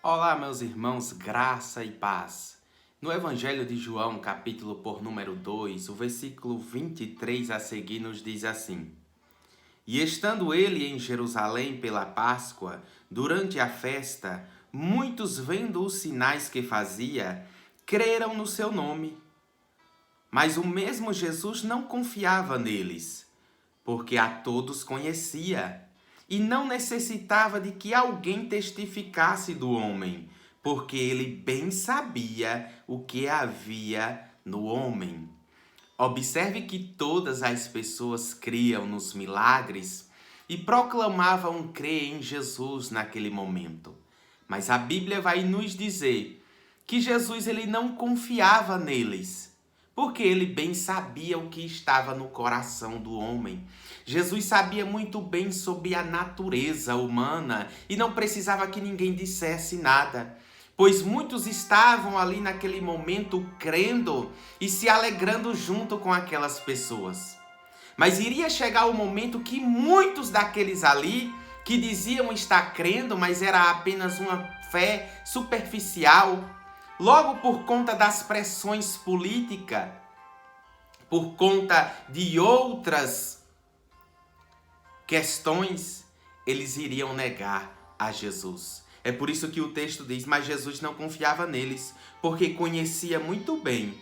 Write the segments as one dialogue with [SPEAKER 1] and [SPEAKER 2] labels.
[SPEAKER 1] Olá, meus irmãos, graça e paz. No Evangelho de João, capítulo por número 2, o versículo 23 a seguir nos diz assim: E estando ele em Jerusalém pela Páscoa, durante a festa, muitos vendo os sinais que fazia, creram no seu nome. Mas o mesmo Jesus não confiava neles, porque a todos conhecia, e não necessitava de que alguém testificasse do homem, porque ele bem sabia o que havia no homem. Observe que todas as pessoas criam nos milagres e proclamavam crer em Jesus naquele momento. Mas a Bíblia vai nos dizer que Jesus ele não confiava neles, porque ele bem sabia o que estava no coração do homem. Jesus sabia muito bem sobre a natureza humana e não precisava que ninguém dissesse nada, pois muitos estavam ali naquele momento crendo e se alegrando junto com aquelas pessoas. Mas iria chegar o momento que muitos daqueles ali, que diziam estar crendo, mas era apenas uma fé superficial, logo por conta das pressões políticas, por conta de outras questões, eles iriam negar a Jesus. É por isso que o texto diz, mas Jesus não confiava neles, porque conhecia muito bem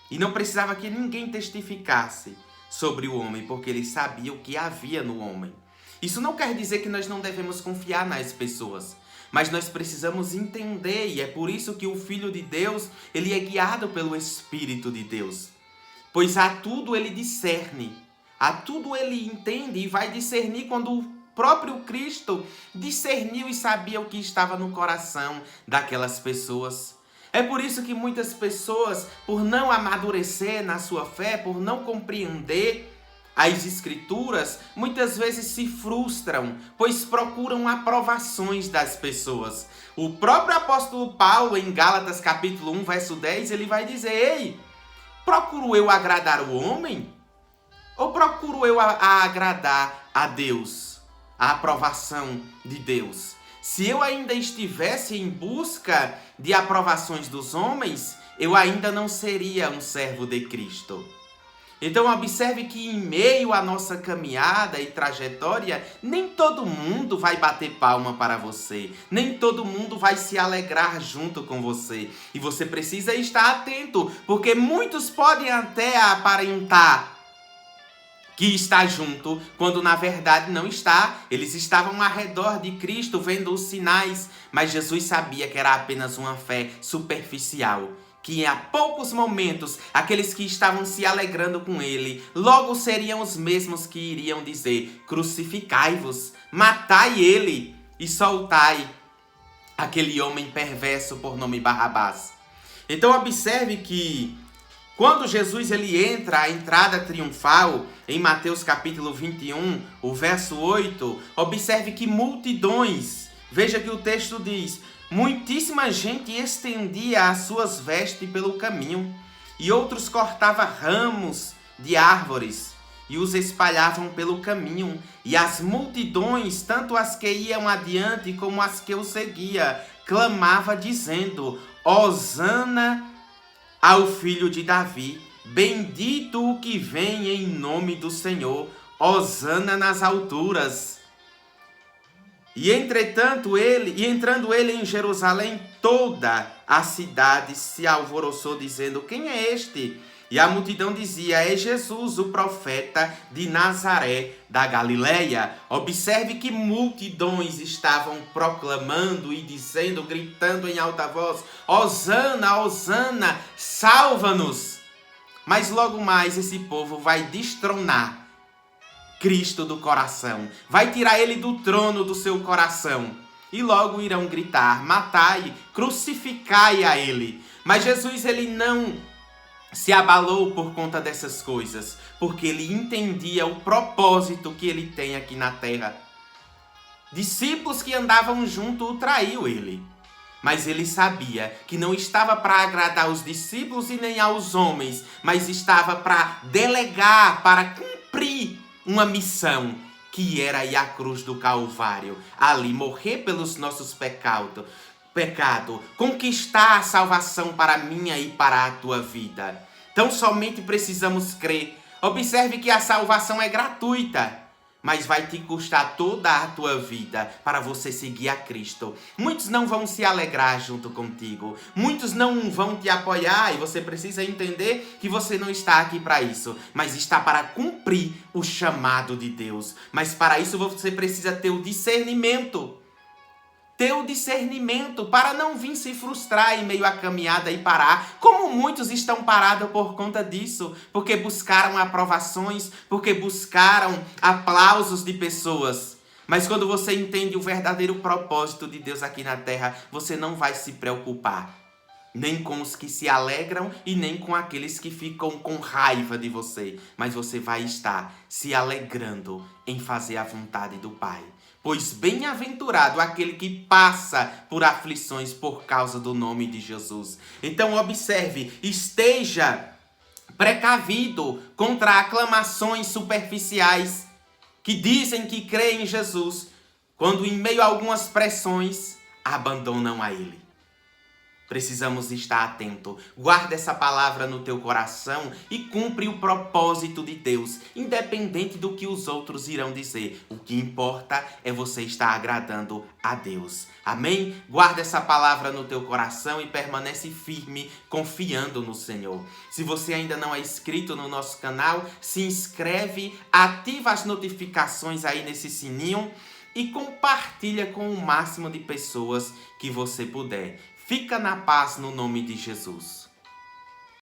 [SPEAKER 1] e não precisava que ninguém testificasse sobre o homem, porque ele sabia o que havia no homem. Isso não quer dizer que nós não devemos confiar nas pessoas, mas nós precisamos entender, e é por isso que o Filho de Deus, ele é guiado pelo Espírito de Deus. Pois a tudo ele discerne, a tudo ele entende e vai discernir quando o próprio Cristo discerniu e sabia o que estava no coração daquelas pessoas. É por isso que muitas pessoas, por não amadurecer na sua fé, por não compreender as Escrituras, muitas vezes se frustram, pois procuram aprovações das pessoas. O próprio apóstolo Paulo, em Gálatas capítulo 1, verso 10, ele vai dizer: Ei, procuro eu agradar o homem? Ou procuro eu agradar a Deus? A aprovação de Deus? Se eu ainda estivesse em busca de aprovações dos homens, eu ainda não seria um servo de Cristo. Então observe que em meio à nossa caminhada e trajetória, nem todo mundo vai bater palma para você, nem todo mundo vai se alegrar junto com você. E você precisa estar atento, porque muitos podem até aparentar que está junto, quando na verdade não está. Eles estavam ao redor de Cristo, vendo os sinais, mas Jesus sabia que era apenas uma fé superficial, que a poucos momentos, aqueles que estavam se alegrando com ele, logo seriam os mesmos que iriam dizer: crucificai-vos, matai ele e soltai aquele homem perverso por nome Barrabás. Então observe que quando Jesus ele entra a entrada triunfal, em Mateus capítulo 21, o verso 8, observe que multidões, veja que o texto diz: muitíssima gente estendia as suas vestes pelo caminho, e outros cortavam ramos de árvores e os espalhavam pelo caminho. E as multidões, tanto as que iam adiante como as que o seguiam, clamavam dizendo: Hosana ao filho de Davi, bendito o que vem em nome do Senhor, hosana nas alturas. E entrando ele em Jerusalém, toda a cidade se alvoroçou, dizendo: quem é este? E a multidão dizia: é Jesus, o profeta de Nazaré da Galileia. Observe que multidões estavam proclamando e dizendo, gritando em alta voz: Hosana, Hosana, salva-nos. Mas logo mais esse povo vai destronar Cristo do coração, vai tirar ele do trono do seu coração. E logo irão gritar: matai, crucificai a ele. Mas Jesus ele não se abalou por conta dessas coisas, porque ele entendia o propósito que ele tem aqui na terra. Discípulos que andavam junto o traiu ele, mas ele sabia que não estava para agradar os discípulos e nem aos homens, mas estava para delegar, para cumprir uma missão, que era ir à cruz do Calvário, ali morrer pelos nossos pecados, pecado, conquistar a salvação para a minha e para a tua vida. Então somente precisamos crer. Observe que a salvação é gratuita, mas vai te custar toda a tua vida para você seguir a Cristo. Muitos não vão se alegrar junto contigo. Muitos não vão te apoiar e você precisa entender que você não está aqui para isso, mas está para cumprir o chamado de Deus. Mas para isso você precisa ter o discernimento. Ter o discernimento para não vir se frustrar em meio à caminhada e parar, como muitos estão parados por conta disso, porque buscaram aprovações, porque buscaram aplausos de pessoas. Mas quando você entende o verdadeiro propósito de Deus aqui na terra, você não vai se preocupar, nem com os que se alegram e nem com aqueles que ficam com raiva de você, mas você vai estar se alegrando em fazer a vontade do Pai. Pois bem-aventurado aquele que passa por aflições por causa do nome de Jesus. Então observe, esteja precavido contra aclamações superficiais que dizem que creem em Jesus, quando em meio a algumas pressões abandonam a Ele. Precisamos estar atento. Guarda essa palavra no teu coração e cumpre o propósito de Deus, independente do que os outros irão dizer. O que importa é você estar agradando a Deus. Amém? Guarda essa palavra no teu coração e permanece firme, confiando no Senhor. Se você ainda não é inscrito no nosso canal, se inscreve, ativa as notificações aí nesse sininho e compartilha com o máximo de pessoas que você puder. Fica na paz no nome de Jesus.